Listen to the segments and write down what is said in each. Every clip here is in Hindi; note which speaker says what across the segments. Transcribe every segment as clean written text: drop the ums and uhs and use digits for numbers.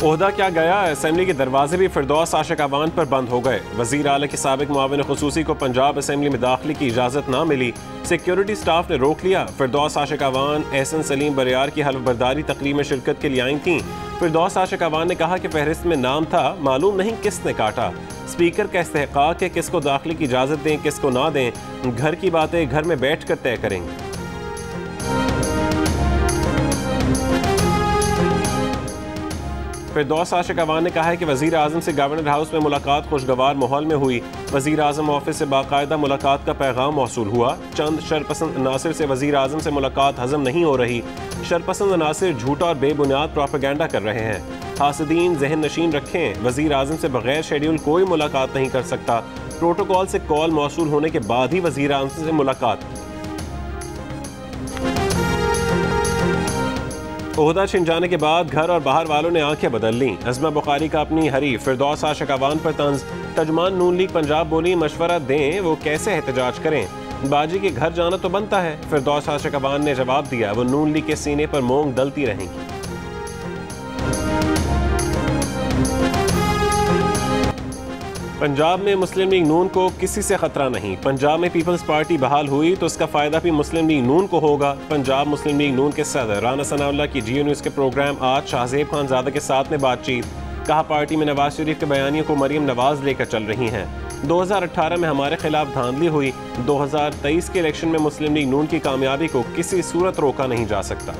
Speaker 1: ओहदा क्या गया, असेंबली के दरवाजे भी फिरदौस आशिक अवान पर बंद हो गए। वज़ीर आला के साबिक मुआविन खुसूसी को पंजाब असेंबली में दाखिले की इजाज़त ना मिली, सिक्योरिटी स्टाफ ने रोक लिया। फिरदौस आशिक अवान एहसन सलीम बरियार की हल्फ बर्दारी तकरीब में शिरकत के लिए आई थीं। फिरदौस आशिक अवान ने कहा कि फहरिस्त में नाम था, मालूम नहीं किसने काटा। स्पीकर का इस्तेहकाक है किसको दाखिले की इजाज़त दें किसको ना दें, घर की बातें घर में बैठ कर तय करेंगे। फिरदौस आशिक अवान ने कहा है कि वज़ीर आज़म से गवर्नर हाउस में मुलाकात खुशगवार माहौल में हुई। वज़ीर आज़म ऑफिस से बाकायदा मुलाकात का पैगाम मौसूल हुआ। चंद शरपसंद अनासिर से वज़ीर आज़म से मुलाकात हजम नहीं हो रही। शरपसंद अनासिर झूठा और बेबुनियाद प्रोपेगेंडा कर रहे हैं। हासिदीन जहन नशीन रखें, वज़ीर आज़म से बगैर शेड्यूल कोई मुलाकात नहीं कर सकता। प्रोटोकॉल से कॉल मौसूल होने के बाद ही वज़ीर आज़म से मुलाकात। ओहदा छिन जाने के बाद घर और बाहर वालों ने आंखें बदल लीं। अज़मा बुखारी का अपनी हरीफ फिरदौस आशिक अवान पर तंज। तर्जुमान नून लीग पंजाब बोली, मशवरा दें वो कैसे एहतजाज करें, बाजी के घर जाना तो बनता है। फिरदौस आशिक अवान ने जवाब दिया, वो नून लीग के सीने पर मोंग दलती रहेंगी। पंजाब में मुस्लिम लीग नून को किसी से खतरा नहीं। पंजाब में पीपल्स पार्टी बहाल हुई तो उसका फायदा भी मुस्लिम लीग नून को होगा। पंजाब मुस्लिम लीग नून के सदर राना सनाउल्लाह की जियो न्यूज़ के प्रोग्राम आज शाहजेब खानजादा के साथ में बातचीत। कहा, पार्टी में नवाज शरीफ के बयानियों को मरियम नवाज लेकर चल रही हैं। 2018 में हमारे खिलाफ धांधली हुई, 2023 के इलेक्शन में मुस्लिम लीग नून की कामयाबी को किसी सूरत रोका नहीं जा सकता।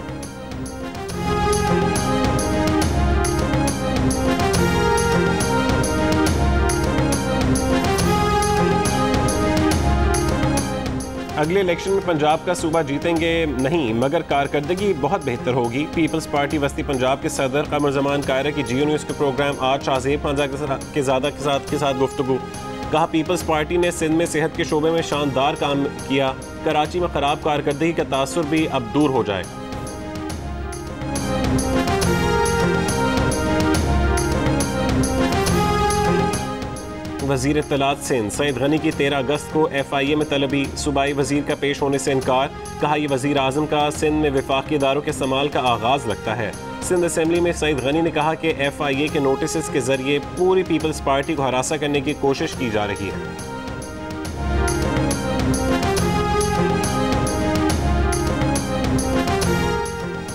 Speaker 1: अगले इलेक्शन में पंजाब का सूबा जीतेंगे नहीं मगर कारकर्दगी बहुत बेहतर होगी। पीपल्स पार्टी वस्ती पंजाब के सदर कमर जमान कायरा की जियो न्यूज़ के प्रोग्राम आज शाहजेब खानजादा के साथ गुफ्तगू। कहा, पीपल्स पार्टी ने सिंध में सेहत के शोबे में शानदार काम किया, कराची में खराब कारकर्दगी का तासुर भी अब दूर हो जाएगा। वज़ीर इत्तलात सिंध सईद गनी की 13 अगस्त को FIA में तलबी, सूबाई वज़ीर का पेश होने से इनकार। कहा, यह वज़ीर आज़म का सिंध में वफाकी इदारों के इस्तेमाल का आगाज़ लगता है। सिंध असेंबली में सईद गनी ने कहा कि FIA के नोटिस के जरिए पूरी पीपल्स पार्टी को हरासा करने की कोशिश की जा रही है।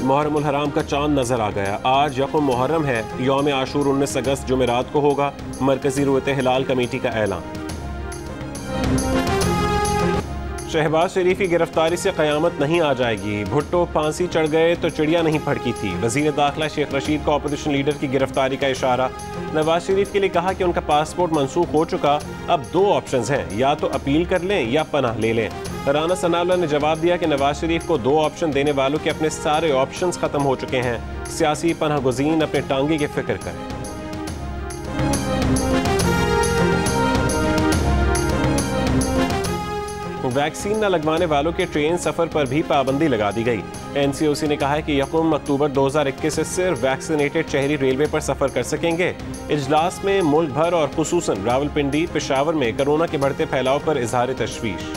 Speaker 1: मुहर्रम उल हराम का चांद नजर आ गया। आज यकम मुहर्रम है। यौम आशूर 19 अगस्त जुमेरात को होगा। मरकजी रुयत हिलाल कमेटी का ऐलान। शहबाज शरीफ की गिरफ्तारी से क़यामत नहीं आ जाएगी। भुट्टो फांसी चढ़ गए तो चिड़िया नहीं फड़की थी। वज़ीर दाखिला शेख रशीद को अपोजिशन लीडर की गिरफ्तारी का इशारा। नवाज शरीफ के लिए कहा कि उनका पासपोर्ट मनसूख हो चुका, अब 2 ऑप्शंस हैं, या तो अपील कर लें या पनाह ले लें। राना सनाउल्लाह ने जवाब दिया कि नवाज शरीफ को 2 ऑप्शन देने वालों के अपने सारे ऑप्शंस खत्म हो चुके हैं। सियासी पनाह गुज़ीन अपने टांगे की फिक्र करें। वैक्सीन न लगवाने वालों के ट्रेन सफर पर भी पाबंदी लगा दी गई। NCOC ने कहा है कि यकम अक्टूबर 2021 से सिर्फ वैक्सीनेटेड शहरी रेलवे पर सफर कर सकेंगे। इजलास में मुल्क भर और खुसूसन रावलपिंडी, पेशावर में कोरोना के बढ़ते फैलाव पर इजहार तशवीश।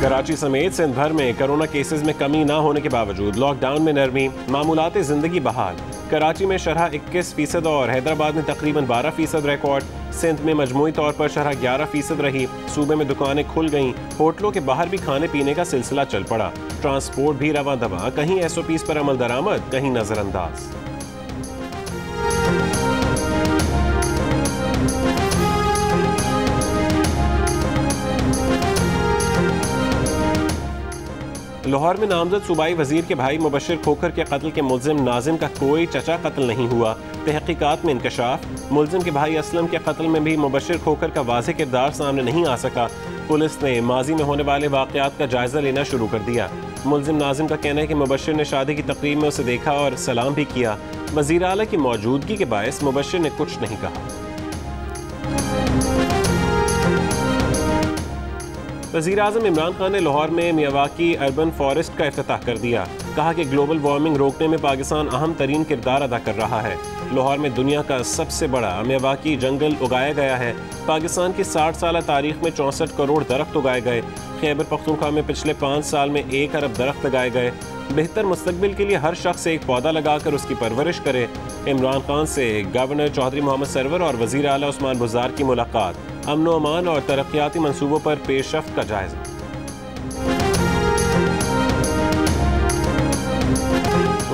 Speaker 1: कराची समेत सिंध भर में कोरोना केसेस में कमी ना होने के बावजूद लॉकडाउन में नरमी, मामूलात जिंदगी बहाल। कराची में शरह 21% और हैदराबाद में तकरीबन 12% रिकॉर्ड। सिंध में मजमूई तौर पर शरह 11% रही। सूबे में दुकानें खुल गईं, होटलों के बाहर भी खाने पीने का सिलसिला चल पड़ा। ट्रांसपोर्ट भी रवां दवा, कहीं SOPs पर अमल दरामद, कहीं नजरअंदाज। लाहौर में नामजद सूबाई वजीर के भाई मुबशिर खोखर के कत्ल के मुल्जिम नाजिम का कोई चचा कत्ल नहीं हुआ। तहकीकात में इंकशाफ। मुल्जिम के भाई असलम के कत्ल में भी मुबशिर खोखर का वाज़ेह किरदार सामने नहीं आ सका। पुलिस ने माजी में होने वाले वाक़यात का जायजा लेना शुरू कर दिया। मुल्जिम नाजिम का कहना है कि मुबशिर ने शादी की तकरीब में उसे देखा और सलाम भी किया। वज़ीर आला की मौजूदगी के बायस मुबशिर ने कुछ नहीं कहा। वज़ीर आज़म इमरान खान ने लाहौर में मियावाकी अर्बन फॉरेस्ट का इफ्तिताह कर दिया। कहा कि ग्लोबल वार्मिंग रोकने में पाकिस्तान अहम तरीन किरदार अदा कर रहा है। लाहौर में दुनिया का सबसे बड़ा मेवाकी जंगल उगाया गया है। पाकिस्तान की 60 साल तारीख में 64 करोड़ दरख्त उगाए गए। खैबर पख्तूनख्वा में पिछले 5 साल में 1 अरब दरख्त लगाए गए। बेहतर मुस्तकबिल के लिए हर शख्स एक पौधा लगाकर उसकी परवरिश करे। इमरान खान से गवर्नर चौधरी मोहम्मद सरवर और वज़ीर आला उस्मान बुज़दार की मुलाकात। अमन व अमान और तरक्याती मंसूबों पर पेशरफ्त का जायजा।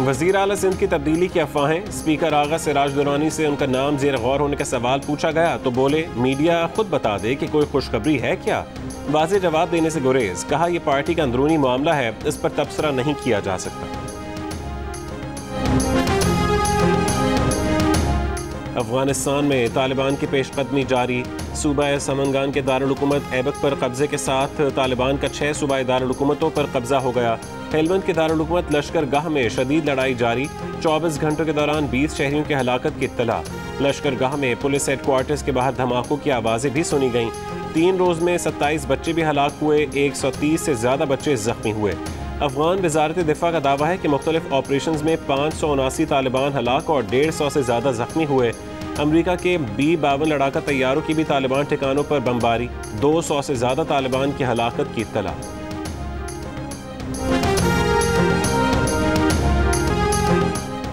Speaker 1: वज़ीर आला सिंध की तब्दीली की अफवाहें। स्पीकर आगा सिराज दुरानी से उनका नाम ज़ेर गौर होने का सवाल पूछा गया तो बोले, मीडिया खुद बता दे कि कोई खुशखबरी है क्या। वाज़ेह जवाब देने से गुरेज। कहा यह पार्टी का अंदरूनी मामला है, इस पर तबसरा नहीं किया जा सकता। अफगानिस्तान में तालिबान की पेशकदमी जारी। सूबा समंगान के दारुल-हुकूमत ऐबक पर कब्जे के साथ तालिबान का 6 सूबाई दारुल-हुकूमतों पर कब्जा हो गया। हेलमंद के दारुल-हुकूमत लश्कर गाह में शदीद लड़ाई जारी। 24 घंटों के दौरान 20 शहरियों की हलाकत की इत्तला। लश्कर गाह में पुलिस हेडक्वार्टर्स के बाहर धमाकों की आवाज़ें भी सुनी गईं। 3 रोज़ में 27 बच्चे भी हलाक हुए। 130 से ज़्यादा बच्चे जख्मी हुए। अफगान वज़ारत दिफा का दावा है कि मुख्तलिफ ऑपरेशन में 579 तालिबान हलाक और 150 से ज़्यादा जख्मी हुए। अमरीका के B-52 लड़ाका तैयारों की भी तालिबान ठिकानों पर बमबारी। 200 से ज़्यादा तालिबान की हलाकत की इत्तला।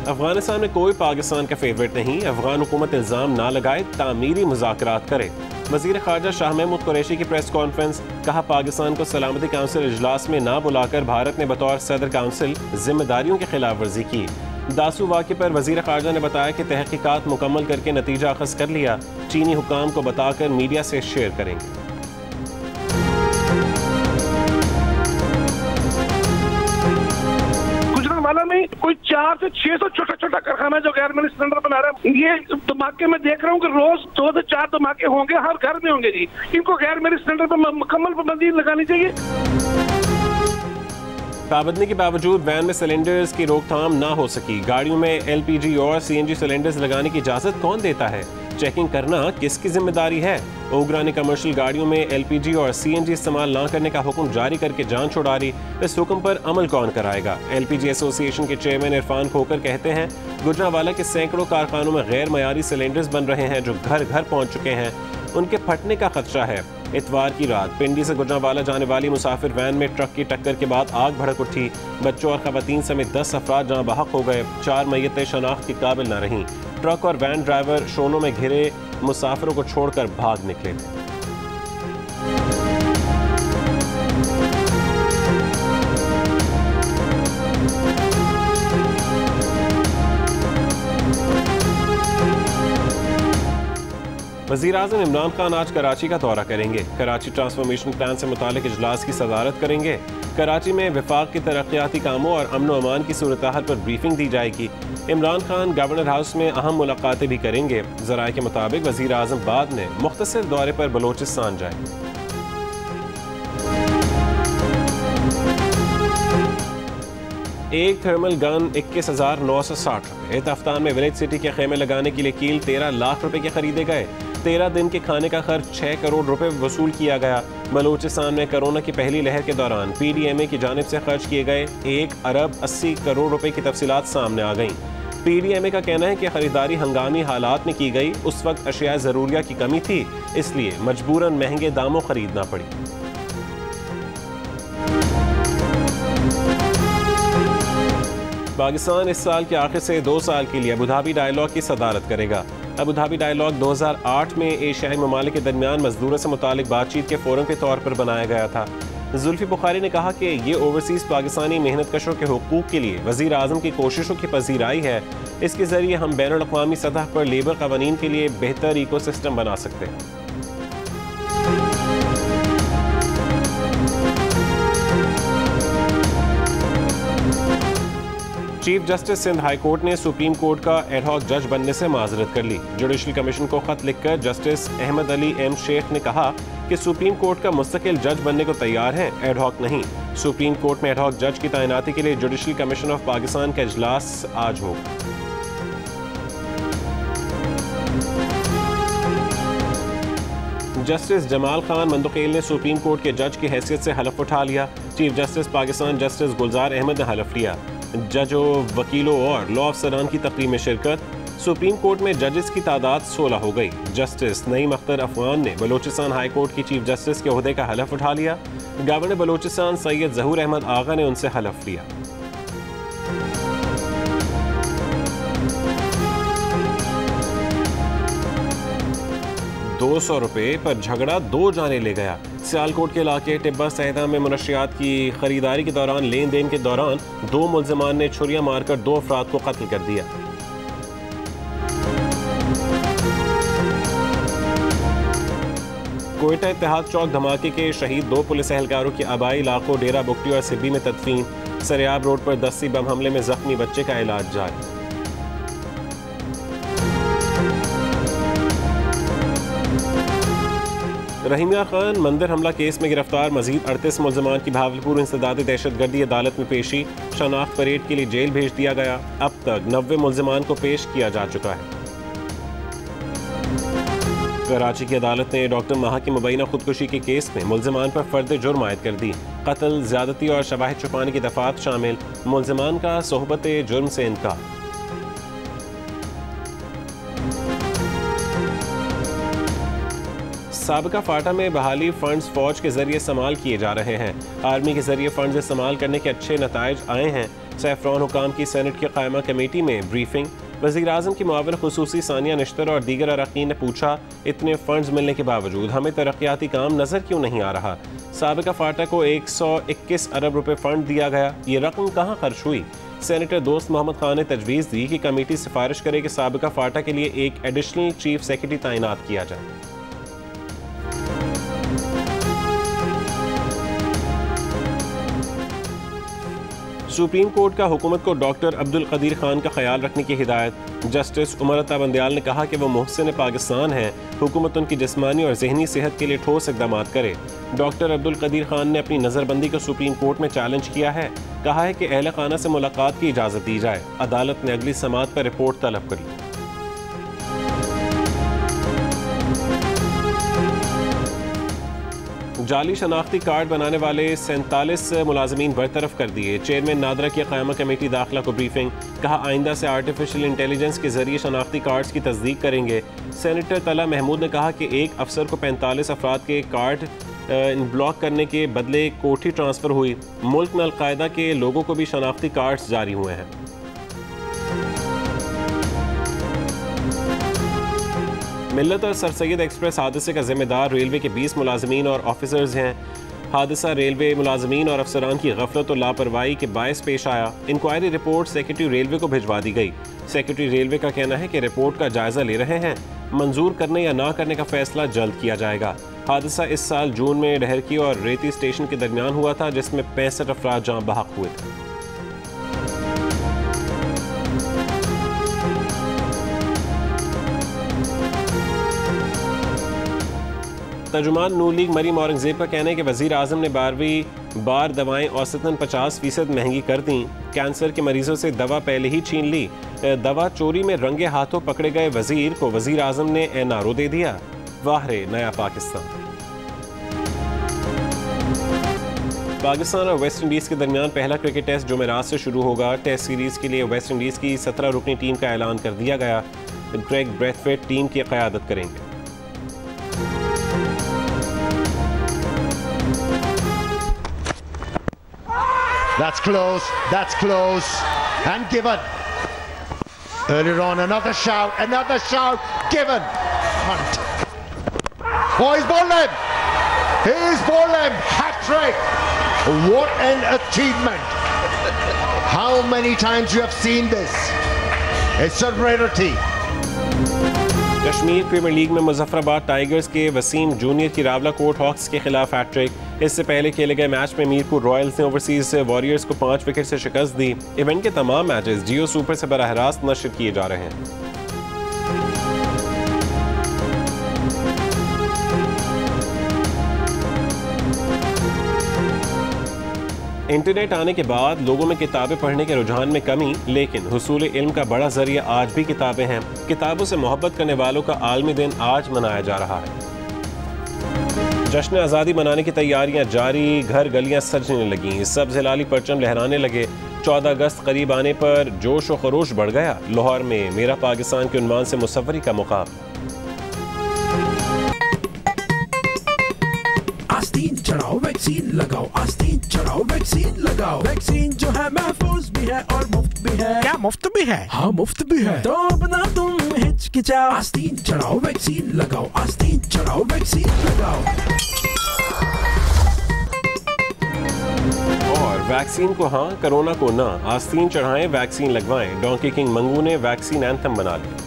Speaker 1: अफगानिस्तान में कोई पाकिस्तान का फेवरेट नहीं। अफगान हुकूमत इल्ज़ाम ना लगाए, तामीरी मुज़ाकरात करे। वज़ीर ख़ारजा शाह महमूद कुरैशी की प्रेस कॉन्फ्रेंस। कहा पाकिस्तान को सलामती काउंसिल इजलास में ना बुलाकर भारत ने बतौर सदर काउंसिल जिम्मेदारियों की खिलाफ वर्जी की। दासू वाक़े पर वज़ीर ख़ारजा ने बताया कि तहक़ीक़ात मुकम्मल करके नतीजा अख़ज़ कर लिया। चीनी हुक्काम को बताकर मीडिया से शेयर करेंगे।
Speaker 2: वाला में कोई 400 से 600 छोटा छोटा कारखाना जो गैर मिली सिलेंडर बना रहा है। ये धमाके में देख रहा हूँ कि रोज 2 से 4 धमाके होंगे, हर घर में होंगे जी। इनको गैर मिली सिलेंडर पर मुकम्मल पाबंदी लगानी चाहिए।
Speaker 1: पाबंदी के बावजूद वैन में सिलेंडर्स की रोकथाम ना हो सकी। गाड़ियों में LPG और CNG सिलेंडर्स लगाने की इजाज़त कौन देता है? चेकिंग करना किसकी जिम्मेदारी है? ओगरा ने कमर्शियल गाड़ियों में LPG और CNG इस्तेमाल ना करने का हुक्म जारी करके जान छुड़ा दी। इस हुक्म पर अमल कौन कराएगा? LPG एसोसिएशन के चेयरमैन इरफान खोकर कहते हैं, गुजरांवाला के सैकड़ों कारखानों में गैर मयारी सिलेंडर्स बन रहे हैं जो घर घर पहुँच चुके हैं। उनके फटने का खदशा है। इतवार की रात पिंडी से गुजरांवाला जाने वाली मुसाफिर वैन में ट्रक की टक्कर के बाद आग भड़क उठी। बच्चों और खवातीन समेत 10 अफराद जहां बहक हो गए। 4 मैयतें शनाख्त के काबिल न रहीं। ट्रक और वैन ड्राइवर शोलों में घिरे मुसाफिरों को छोड़कर भाग निकले थे। वज़ीर आज़म इमरान खान आज कराची का दौरा करेंगे। कराची ट्रांसफॉर्मेशन प्लान से मुतालिक इजलास की सदारत करेंगे। कराची में विफाक के तरक्याती कामों और अमन व अमान की सूरत हाल पर ब्रीफिंग दी जाएगी। इमरान खान गवर्नर हाउस में अहम मुलाकातें भी करेंगे। ज़राए के मुताबिक वज़ीर आज़म बाद में मुख्तसर दौरे पर बलोचिस्तान जाएंगे। एक थर्मल गन 21,960 रुपये। तफ्तान में विलेज सिटी के खेमे लगाने के लिए कील 13 लाख रुपए के खरीदे गए। 13 दिन के खाने का खर्च 6 करोड़ रुपए वसूल किया गया। बलूचिस्तान में कोरोना की पहली लहर के दौरान PDMA की जानिब से खर्च किए गए 1 अरब 80 करोड़ रुपए की तफसीलात सामने आ गईं। PDMA का कहना है कि खरीदारी हंगामी हालात में की गई। उस वक्त अशिया ज़रूरिया की कमी थी, इसलिए मजबूरन महंगे दामों खरीदना पड़ी। पाकिस्तान इस साल के आखिर से 2 साल के लिए अबूधाबी डायलॉग की सदारत करेगा। अबूधाबी डायलॉग 2008 में एशियाई ममालिक के दरमियान मजदूरों से मुतालिक बातचीत के फोरम के तौर पर बनाया गया था। जुल्फी बुखारी ने कहा कि ये ओवरसीज़ पाकिस्तानी मेहनत कशों के हुकूक के लिए वज़ीर आज़म की कोशिशों की पजीराई है। इसके ज़रिए हम बैनुल अक़वामी सतह पर लेबर क़वानीन के लिए बेहतर इकोसिस्टम बना सकते हैं। Chief justice Sindh high court ने सुप्रीम कोर्ट का एडहॉक जज बनने से माजरत कर ली। जुडिशल कमीशन को खत लिखकर जस्टिस अहमद अली एम शेख ने कहा कि सुप्रीम कोर्ट का मुस्तकिल जज बनने को तैयार है, एडहॉक नहीं। सुप्रीम कोर्ट में एडहॉक जज की तैनाती के लिए जुडिशल कमीशन ऑफ पाकिस्तान का इजलास आज होगा। जस्टिस जमाल खान मंदुकेल ने सुप्रीम कोर्ट के जज की हैसियत से हलफ उठा लिया। चीफ जस्टिस पाकिस्तान जस्टिस गुलजार अहमद ने हलफ लिया। जजों, वकीलों और लॉ अफसरान की तकरीर में शिरकत। सुप्रीम कोर्ट में जजेस की तादाद 16 हो गई। जस्टिस नईम अख्तर अफगान ने बलोचिस्तान हाई कोर्ट की चीफ जस्टिस के ओहदे का हलफ उठा लिया। गवर्नर बलोचिस्तान सैयद ज़हूर अहमद आगा ने उनसे हलफ लिया। ₹200 पर झगड़ा 2 जाने ले गया। सियालकोट के इलाके टिब्बा सैदा में मुनशियात की खरीदारी के दौरान लेन देन के दौरान 2 मुल्ज़िमान ने छुरियां मारकर 2 अफराद को कत्ल कर दिया। कोयटा इत्तेहाद चौक धमाके के शहीद 2 पुलिस एहलकारों की आबाई इलाकों डेरा बुकटी और सिब्बी में तदफीन। सरियाब रोड पर 10 बम हमले में जख्मी बच्चे का इलाज जारी। रहीमिया खान मंदिर हमला केस में गिरफ्तार मजीद 38 मुल्ज़िमान की भावलपुर इंसदाद दहशतगर्दी अदालत में पेशी। शनाख्त परेड के लिए जेल भेज दिया गया। अब तक 90 मुल्ज़िमान को पेश किया जा चुका है। कराची की अदालत ने डॉक्टर माहा की मुबैना खुदकुशी के केस में मुल्ज़िमान पर फर्द जुर्म आयद कर दी। कत्ल, ज़्यादती और शवाहिद छुपाने की दफात शामिल। मुल्ज़िमान का सोहबत जुर्म से इनकार। साबिका फाटा में बहाली फंड्स फौज के जरिए इस्तेमाल किए जा रहे हैं। आर्मी के जरिए फंड्स इस्तेमाल करने के अच्छे नताइज आए हैं। सैफरान हुकाम की सेनेट की कायमा कमेटी में ब्रीफिंग। वज़ीर आज़म की मुआविन खुसूसी सानिया निश्तर और दीगर अरकान ने पूछा, इतने फंड्स मिलने के बावजूद हमें तरक्याती काम नजर क्यों नहीं आ रहा? साबिका फाटा को 121 अरब रुपए फंड दिया गया, ये रकम कहाँ खर्च हुई? सेनेटर दोस्त मोहम्मद खान ने तजवीज़ दी कि कमेटी सिफारिश करे कि साबिका फाटा के लिए एक एडिशनल चीफ सेक्रेटरी तैनात किया जाए। सुप्रीम कोर्ट का हुकूमत को डॉक्टर अब्दुल कदीर खान का ख्याल रखने की हिदायत। जस्टिस उमर अता बंदयाल ने कहा कि वो मुहसिन पाकिस्तान है, हुकूमत उनकी जिस्मानी और जहनी सेहत के लिए ठोस इक़दाम करे। डॉक्टर अब्दुल कदीर खान ने अपनी नज़रबंदी को सुप्रीम कोर्ट में चैलेंज किया है। कहा है कि अहल खाना से मुलाकात की इजाज़त दी जाए। अदालत ने अगली समाअत पर रिपोर्ट तलब कर ली। जाली शनाख्ती कार्ड बनाने वाले 47 मुलाजमीन बरतरफ कर दिए। चेयरमैन नादरा की क़यामा कमेटी दाखिला को ब्रीफिंग। कहा, आइंदा से आर्टिफिशियल इंटेलिजेंस के जरिए शनाख्ती कार्ड्स की तस्दीक करेंगे। सेनेटर तला महमूद ने कहा कि एक अफसर को 45 अफराद के कार्ड ब्लॉक करने के बदले कोठी ट्रांसफ़र हुई। मुल्क में अलकायदा के लोगों को भी शनाख्ती कार्ड्स जारी हुए हैं। मिल्लत और सर सैयद एक्सप्रेस हादसे का जिम्मेदार रेलवे के 20 मुलाजमीन और ऑफिसर्स हैं। हादसा रेलवे मुलाजमीन और अफसरान की गफलत और लापरवाही के बायस पेश आया। इंक्वायरी रिपोर्ट सेक्रेटरी रेलवे को भिजवा दी गई। सेक्रेटरी रेलवे का कहना है कि रिपोर्ट का जायजा ले रहे हैं। मंजूर करने या ना करने का फैसला जल्द किया जाएगा। हादसा इस साल जून में डहरकी और रेती स्टेशन के दरमियान हुआ था, जिसमें 65 अफराद जाँ बहक हुए थे। तर्जुमान नून लीग मरीम औरंगजेब का कहना है कि वज़ीर आज़म ने 12वीं बार दवाएं औसतन 50% महंगी कर दी। कैंसर के मरीजों से दवा पहले ही छीन ली। दवा चोरी में रंगे हाथों पकड़े गए वज़ीर को वज़ीर आज़म ने एनआरओ दे दिया। वाह रे नया पाकिस्तान। पाकिस्तान और वेस्ट इंडीज़ के दरमियान पहला क्रिकेट टेस्ट जुमेरात से शुरू होगा। टेस्ट सीरीज़ के लिए वेस्ट इंडीज़ की 17 रुकनी टीम का ऐलान कर दिया गया। ग्रेग ब्रेथवेट टीम की क़यादत करेंगे।
Speaker 3: That's close, and given. Earlier on, another shout, given. Hunt. Oh, he's bowled him, hat-trick. What an achievement. How many times you have seen this? It's a rarity.
Speaker 1: Kashmir premier league में मुजफ्फराबाद टाइगर्स के वसीम जूनियर की रावलाकोट हॉक्स के खिलाफ हैट्रिक। इससे पहले खेले गए मैच में मीरपुर रॉयल्स ने ओवरसीज वॉरियर्स को 5 विकेट से शिकस्त दी। इवेंट के तमाम मैचेस जियो सुपर से बराह रास्त नशर किए जा रहे हैं। इंटरनेट आने के बाद लोगों में किताबें पढ़ने के रुझान में कमी, लेकिन हुसूल इल्म का बड़ा जरिया आज भी किताबें हैं। किताबों से मोहब्बत करने वालों का आलमी दिन आज मनाया जा रहा है। जश्न आज़ादी मनाने की तैयारियां जारी, घर गलियां सजने लगीं, सब्ज़ हिलाली परचम लहराने लगे। 14 अगस्त करीब आने पर जोश और खरोश बढ़ गया। लाहौर में मेरा पाकिस्तान के उन्वान से मुसव्वरी का मुकाबला।
Speaker 4: आस्तीन चढ़ाओ वैक्सीन लगाओ, आस्तीन चढ़ाओ वैक्सीन लगाओ। वैक्सीन जो है महफूज भी है और मुफ्त भी है। क्या मुफ्त भी है? हाँ मुफ्त भी है। तो अपना तुम हिचकिचाओ, आस्तीन चढ़ाओ वैक्सीन लगाओ, आस्तीन चढ़ाओ वैक्सीन लगाओ।
Speaker 1: और वैक्सीन को हाँ, कोरोना को ना। आस्तीन चढ़ाएं, वैक्सीन लगवाएं। डोंकी किंग मंगू ने वैक्सीन एंथम बना लिया।